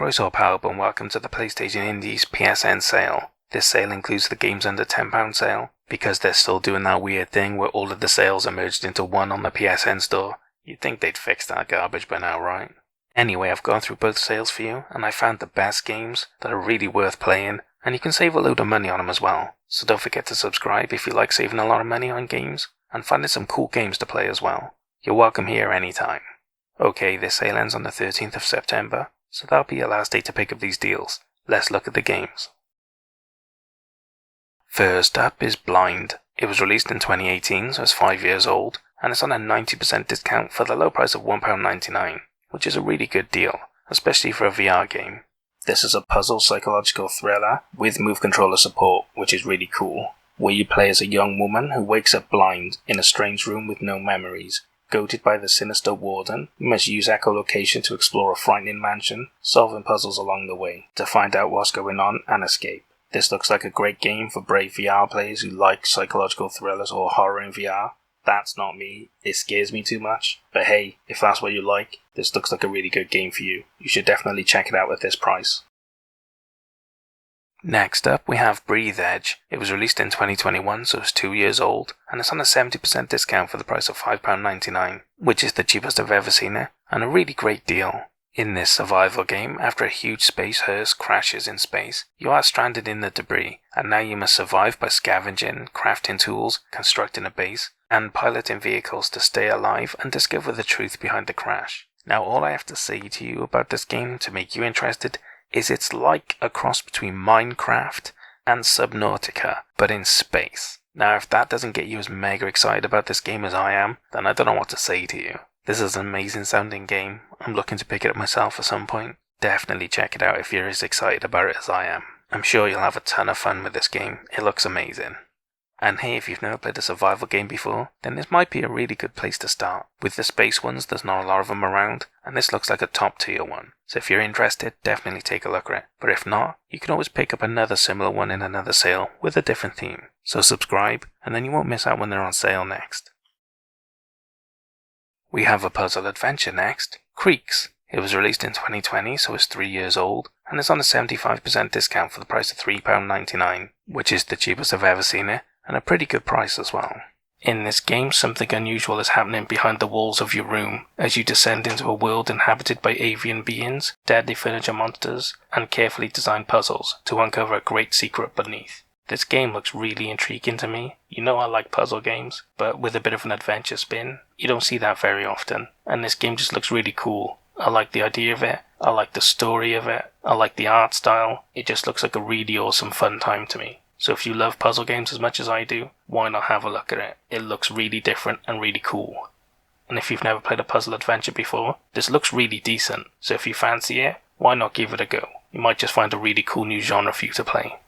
Croeso pawb and welcome to the PlayStation Indies PSN sale. This sale includes the games under £10 sale, because they're still doing that weird thing where all of the sales are merged into one on the PSN store. You'd think they'd fix that garbage by now, right? Anyway, I've gone through both sales for you, and I found the best games that are really worth playing, and you can save a load of money on them as well. So don't forget to subscribe if you like saving a lot of money on games, and finding some cool games to play as well. You're welcome here anytime. Okay, this sale ends on the 13th of September, so that'll be your last day to pick up these deals. Let's look at the games. First up is Blind. It was released in 2018, so it's 5 years old, and it's on a 90% discount for the low price of £1.99, which is a really good deal, especially for a VR game. This is a puzzle psychological thriller with move controller support, which is really cool, where you play as a young woman who wakes up blind in a strange room with no memories. Goaded by the sinister warden, you must use echolocation to explore a frightening mansion, solving puzzles along the way, to find out what's going on and escape. This looks like a great game for brave VR players who like psychological thrillers or horror in VR. That's not me, it scares me too much. But hey, if that's what you like, this looks like a really good game for you. You should definitely check it out at this price. Next up, we have Breathe Edge. It was released in 2021, so it's 2 years old, and it's on a 70% discount for the price of £5.99, which is the cheapest I've ever seen it, and a really great deal. In this survival game, after a huge space hearse crashes in space, you are stranded in the debris, and now you must survive by scavenging, crafting tools, constructing a base, and piloting vehicles to stay alive and discover the truth behind the crash. Now all I have to say to you about this game to make you interested is it's like a cross between Minecraft and Subnautica, but in space. Now if that doesn't get you as mega excited about this game as I am, then I don't know what to say to you. This is an amazing sounding game. I'm looking to pick it up myself at some point. Definitely check it out if you're as excited about it as I am. I'm sure you'll have a ton of fun with this game. It looks amazing. And hey, if you've never played a survival game before, then this might be a really good place to start. With the space ones, there's not a lot of them around, and this looks like a top tier one. So if you're interested, definitely take a look at it. But if not, you can always pick up another similar one in another sale with a different theme. So subscribe, and then you won't miss out when they're on sale next. We have a puzzle adventure next, Creaks. It was released in 2020, so it's 3 years old, and it's on a 75% discount for the price of £3.99, which is the cheapest I've ever seen it, and a pretty good price as well. In this game, something unusual is happening behind the walls of your room as you descend into a world inhabited by avian beings, deadly furniture monsters, and carefully designed puzzles to uncover a great secret beneath. This game looks really intriguing to me. You know I like puzzle games, but with a bit of an adventure spin, you don't see that very often, and this game just looks really cool. I like the idea of it, I like the story of it, I like the art style. It just looks like a really awesome fun time to me. So if you love puzzle games as much as I do, why not have a look at it? It looks really different and really cool. And if you've never played a puzzle adventure before, this looks really decent. So if you fancy it, why not give it a go? You might just find a really cool new genre for you to play.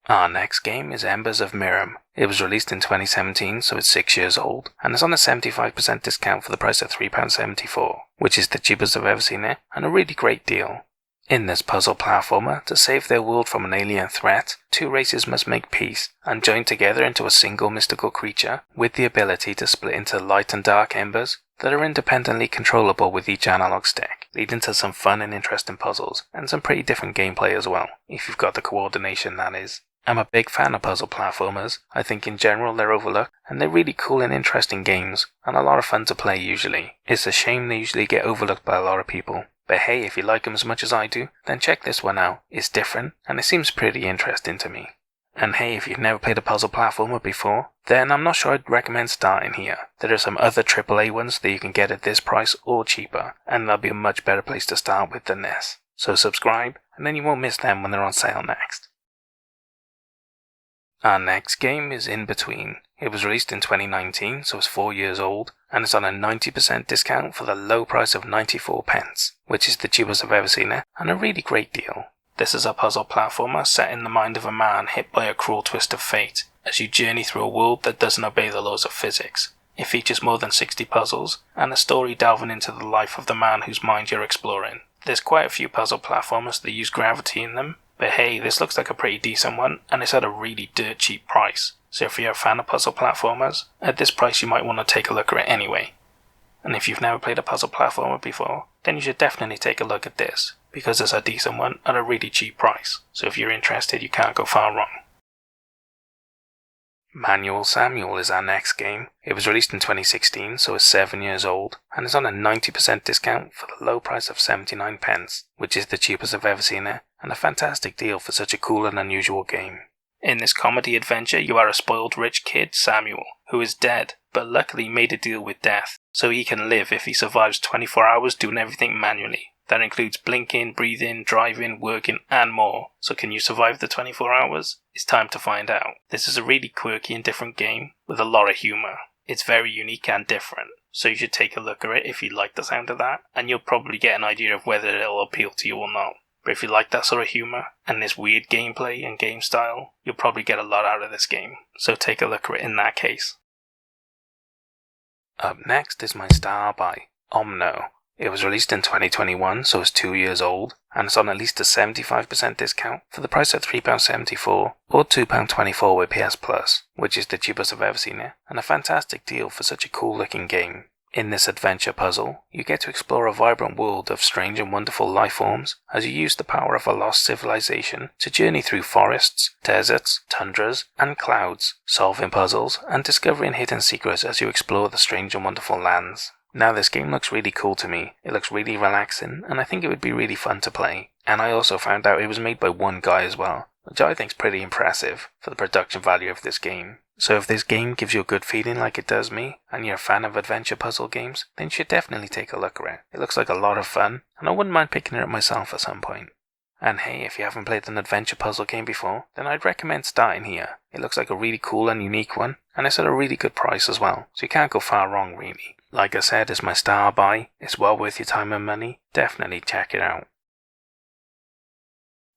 Our next game is Embers of Miram. It was released in 2017, so it's 6 years old, and it's on a 75% discount for the price of £3.74, which is the cheapest I've ever seen it, and a really great deal. In this puzzle platformer, to save their world from an alien threat, two races must make peace and join together into a single mystical creature with the ability to split into light and dark embers that are independently controllable with each analog stick, leading to some fun and interesting puzzles and some pretty different gameplay as well, if you've got the coordination that is. I'm a big fan of puzzle platformers. I think in general they're overlooked, and they're really cool and interesting games, and a lot of fun to play usually. It's a shame they usually get overlooked by a lot of people. But hey, if you like them as much as I do, then check this one out. It's different, and it seems pretty interesting to me. And hey, if you've never played a puzzle platformer before, then I'm not sure I'd recommend starting here. There are some other AAA ones that you can get at this price or cheaper, and they'll be a much better place to start with than this. So subscribe, and then you won't miss them when they're on sale next. Our next game is In Between. It was released in 2019, so it's 4 years old, and it's on a 90% discount for the low price of 94p, which is the cheapest I've ever seen it, and a really great deal. This is a puzzle platformer set in the mind of a man hit by a cruel twist of fate, as you journey through a world that doesn't obey the laws of physics. It features more than 60 puzzles, and a story delving into the life of the man whose mind you're exploring. There's quite a few puzzle platformers that use gravity in them, but hey, this looks like a pretty decent one, and it's at a really dirt cheap price. So if you're a fan of puzzle platformers, at this price you might want to take a look at it anyway. and if you've never played a puzzle platformer before, then you should definitely take a look at this, because it's a decent one at a really cheap price, so if you're interested you can't go far wrong. Manual Samuel is our next game. It was released in 2016, so it's 7 years old, and it's on a 90% discount for the low price of 79 pence, which is the cheapest I've ever seen it, and a fantastic deal for such a cool and unusual game. In this comedy adventure, you are a spoiled rich kid, Samuel, who is dead, but luckily made a deal with death, so he can live if he survives 24 hours doing everything manually. That includes blinking, breathing, driving, working, and more. So can you survive the 24 hours? It's time to find out. This is a really quirky and different game with a lot of humour. It's very unique and different, so you should take a look at it if you like the sound of that, and you'll probably get an idea of whether it'll appeal to you or not. But if you like that sort of humour, and this weird gameplay and game style, you'll probably get a lot out of this game, so take a look at it in that case. Up next is my star by Omno. It was released in 2021, so it's 2 years old, and it's on at least a 75% discount for the price of £3.74 or £2.24 with PS Plus, which is the cheapest I've ever seen it, and a fantastic deal for such a cool looking game. In this adventure puzzle, you get to explore a vibrant world of strange and wonderful life forms as you use the power of a lost civilization to journey through forests, deserts, tundras, and clouds, solving puzzles and discovering hidden secrets as you explore the strange and wonderful lands. Now this game looks really cool to me, it looks really relaxing, and I think it would be really fun to play. And I also found out it was made by one guy as well, which I think is pretty impressive for the production value of this game. So if this game gives you a good feeling like it does me, and you're a fan of adventure puzzle games, then you should definitely take a look at it. It looks like a lot of fun, and I wouldn't mind picking it up myself at some point. And hey, if you haven't played an adventure puzzle game before, then I'd recommend starting here. It looks like a really cool and unique one, and it's at a really good price as well, so you can't go far wrong really. Like I said, it's my star buy, it's well worth your time and money, definitely check it out.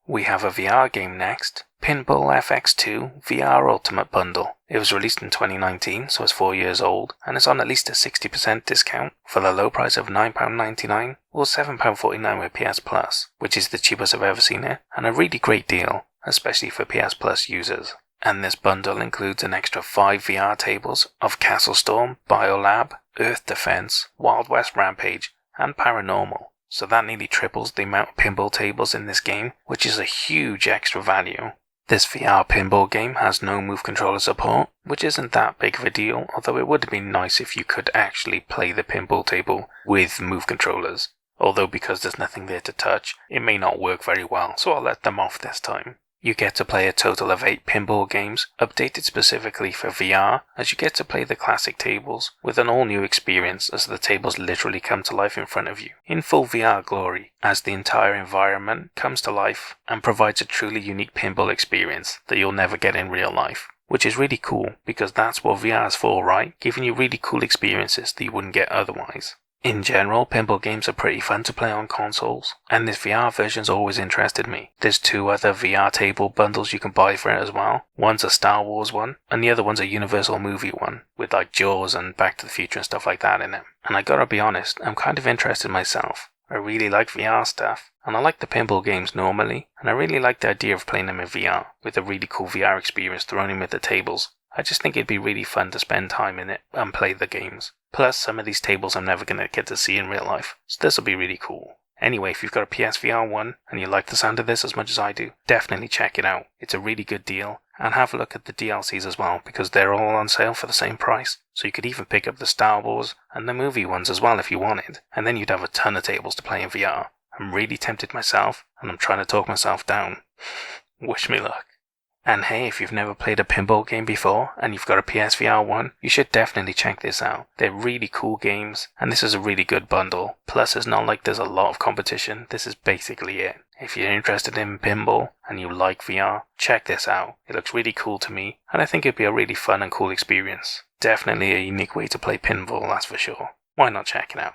We have a VR game next, Pinball FX2 VR Ultimate Bundle. It was released in 2019, so it's 4 years old, and it's on at least a 60% discount for the low price of £9.99 or £7.49 with PS Plus, which is the cheapest I've ever seen it, and a really great deal, especially for PS Plus users. And this bundle includes an extra 5 VR tables of Castle Storm, Biolab, Earth Defense, Wild West Rampage, and Paranormal. So that nearly triples the amount of pinball tables in this game, which is a huge extra value. This VR pinball game has no move controller support, which isn't that big of a deal, although it would have been nice if you could actually play the pinball table with move controllers. Although because there's nothing there to touch, it may not work very well, so I'll let them off this time. You get to play a total of 8 pinball games, updated specifically for VR, as you get to play the classic tables with an all-new experience as the tables literally come to life in front of you, in full VR glory, as the entire environment comes to life and provides a truly unique pinball experience that you'll never get in real life. Which is really cool, because that's what VR is for, right? Giving you really cool experiences that you wouldn't get otherwise. In general, pinball games are pretty fun to play on consoles, and this VR version's always interested me. There's 2 other VR table bundles you can buy for it as well. One's a Star Wars one, and the other one's a Universal movie one, with like Jaws and Back to the Future and stuff like that in it. And I gotta be honest, I'm kind of interested myself. I really like VR stuff, and I like the pinball games normally, and I really like the idea of playing them in VR, with a really cool VR experience thrown in with the tables. I just think it'd be really fun to spend time in it and play the games. Plus, some of these tables I'm never going to get to see in real life, so this will be really cool. Anyway, if you've got a PSVR 1 and you like the sound of this as much as I do, definitely check it out. It's a really good deal, and have a look at the DLCs as well, because they're all on sale for the same price. So you could even pick up the Star Wars and the movie ones as well if you wanted, and then you'd have a ton of tables to play in VR. I'm really tempted myself, and I'm trying to talk myself down. Wish me luck. And hey, if you've never played a pinball game before, and you've got a PSVR 1, you should definitely check this out. They're really cool games, and this is a really good bundle. Plus, it's not like there's a lot of competition, this is basically it. If you're interested in pinball, and you like VR, check this out. It looks really cool to me, and I think it'd be a really fun and cool experience. Definitely a unique way to play pinball, that's for sure. Why not check it out?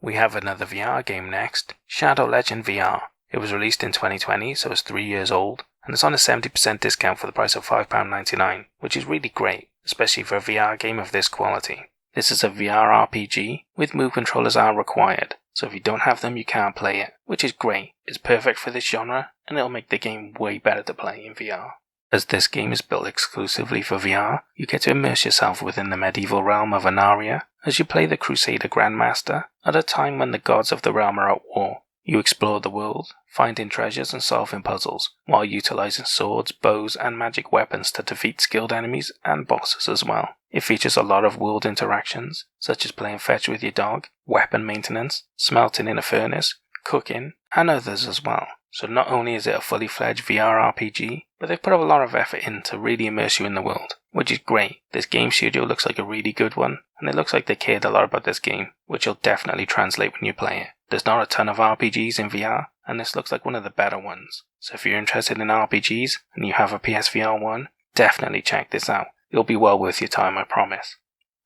We have another VR game next, Shadow Legend VR. It was released in 2020, so it's 3 years old, and it's on a 70% discount for the price of £5.99, which is really great, especially for a VR game of this quality. This is a VR RPG, with move controllers are required, so if you don't have them you can't play it, which is great. It's perfect for this genre, and it'll make the game way better to play in VR. As this game is built exclusively for VR, you get to immerse yourself within the medieval realm of Anaria as you play the Crusader Grandmaster at a time when the gods of the realm are at war. You explore the world, finding treasures and solving puzzles, while utilizing swords, bows, and magic weapons to defeat skilled enemies and bosses as well. It features a lot of world interactions, such as playing fetch with your dog, weapon maintenance, smelting in a furnace, cooking, and others as well. So not only is it a fully fledged VR RPG, but they've put a lot of effort in to really immerse you in the world, which is great. This game studio looks like a really good one, and it looks like they cared a lot about this game, which will definitely translate when you play it. There's not a ton of RPGs in VR, and this looks like one of the better ones. So if you're interested in RPGs, and you have a PSVR 1, definitely check this out. It'll be well worth your time, I promise.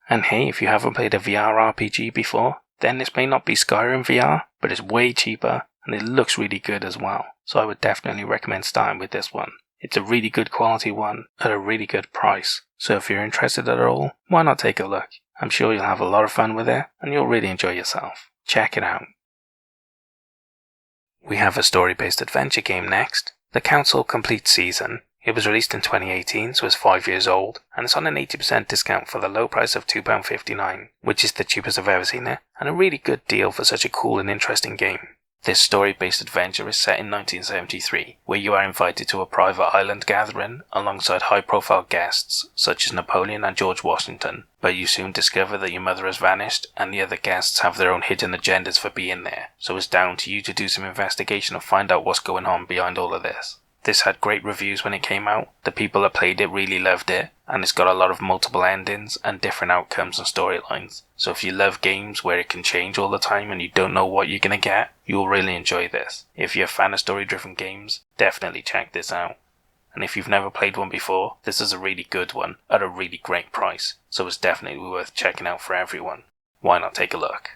And hey, if you haven't played a VR RPG before, then this may not be Skyrim VR, but it's way cheaper, and it looks really good as well. So I would definitely recommend starting with this one. It's a really good quality one at a really good price. So if you're interested at all, why not take a look? I'm sure you'll have a lot of fun with it, and you'll really enjoy yourself. Check it out. We have a story-based adventure game next, The Council Complete Season. It was released in 2018, so it's 5 years old, and it's on an 80% discount for the low price of £2.59, which is the cheapest I've ever seen it, and a really good deal for such a cool and interesting game. This story-based adventure is set in 1973, where you are invited to a private island gathering alongside high-profile guests such as Napoleon and George Washington, but you soon discover that your mother has vanished and the other guests have their own hidden agendas for being there, so it's down to you to do some investigation and find out what's going on behind all of this. This had great reviews when it came out, the people that played it really loved it, and it's got a lot of multiple endings and different outcomes and storylines. So if you love games where it can change all the time and you don't know what you're gonna get, you'll really enjoy this. If you're a fan of story-driven games, definitely check this out. And if you've never played one before, this is a really good one at a really great price, so it's definitely worth checking out for everyone. Why not take a look?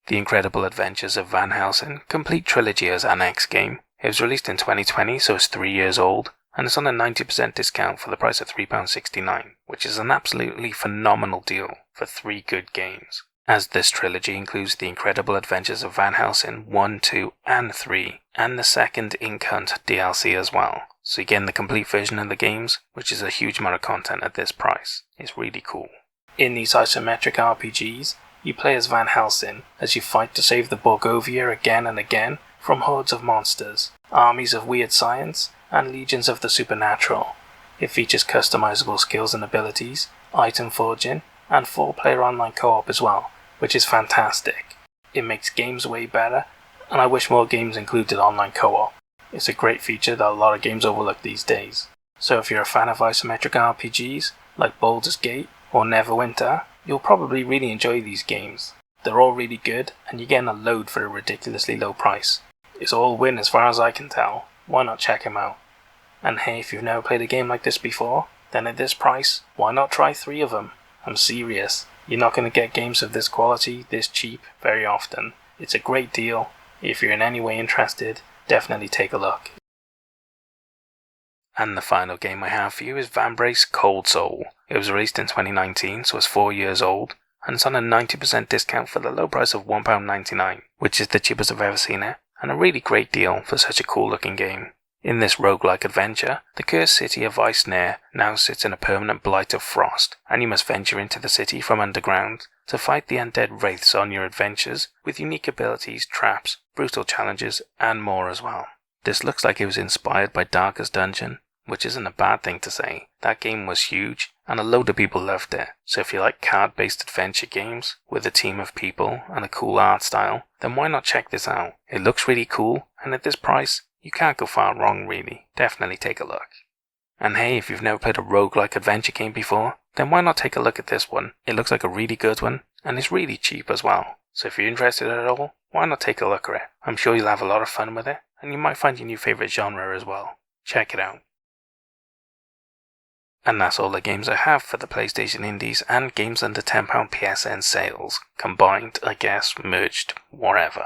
The Incredible Adventures of Van Helsing Complete Trilogy as our next game. It was released in 2020, so it's 3 years old, and it's on a 90% discount for the price of £3.69, which is an absolutely phenomenal deal for 3 good games. As this trilogy includes The Incredible Adventures of Van Helsing 1, 2, and 3, and the second Ink Hunt DLC as well. So you're getting the complete version of the games, which is a huge amount of content at this price. It's really cool. In these isometric RPGs, you play as Van Helsing as you fight to save the Borgovia again and again from hordes of monsters, armies of weird science, and legions of the supernatural. It features customizable skills and abilities, item forging, and 4-player online co-op as well, which is fantastic. It makes games way better, and I wish more games included online co-op. It's a great feature that a lot of games overlook these days. So if you're a fan of isometric RPGs, like Baldur's Gate or Neverwinter, you'll probably really enjoy these games. They're all really good, and you're getting a load for a ridiculously low price. It's all win as far as I can tell. Why not check them out? And hey, if you've never played a game like this before, then at this price, why not try 3 of them? I'm serious. You're not going to get games of this quality, this cheap, very often. It's a great deal. If you're in any way interested, definitely take a look. And the final game I have for you is Vambrace Cold Soul. It was released in 2019, so it's 4 years old, and it's on a 90% discount for the low price of £1.99, which is the cheapest I've ever seen it, and a really great deal for such a cool looking game. In this roguelike adventure, the cursed city of Icesnare now sits in a permanent blight of frost, and you must venture into the city from underground to fight the undead wraiths on your adventures with unique abilities, traps, brutal challenges, and more as well. This looks like it was inspired by Darkest Dungeon, which isn't a bad thing to say. That game was huge, and a load of people loved it. So if you like card-based adventure games with a team of people and a cool art style, then why not check this out? It looks really cool, and at this price, you can't go far wrong really. Definitely take a look. And hey, if you've never played a roguelike adventure game before, then why not take a look at this one? It looks like a really good one, and it's really cheap as well. So if you're interested at all, why not take a look at it? I'm sure you'll have a lot of fun with it, and you might find your new favourite genre as well. Check it out. And that's all the games I have for the PlayStation Indies and games under £10 PSN sales. Combined, I guess, merged, whatever.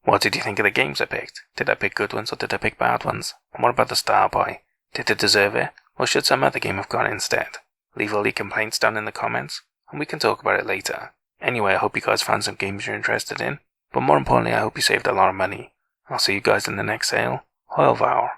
What did you think of the games I picked? Did I pick good ones or did I pick bad ones? And what about the Star Boy? Did it deserve it? Or should some other game have gone instead? Leave all your complaints down in the comments, and we can talk about it later. Anyway, I hope you guys found some games you're interested in, but more importantly I hope you saved a lot of money. I'll see you guys in the next sale. Au revoir.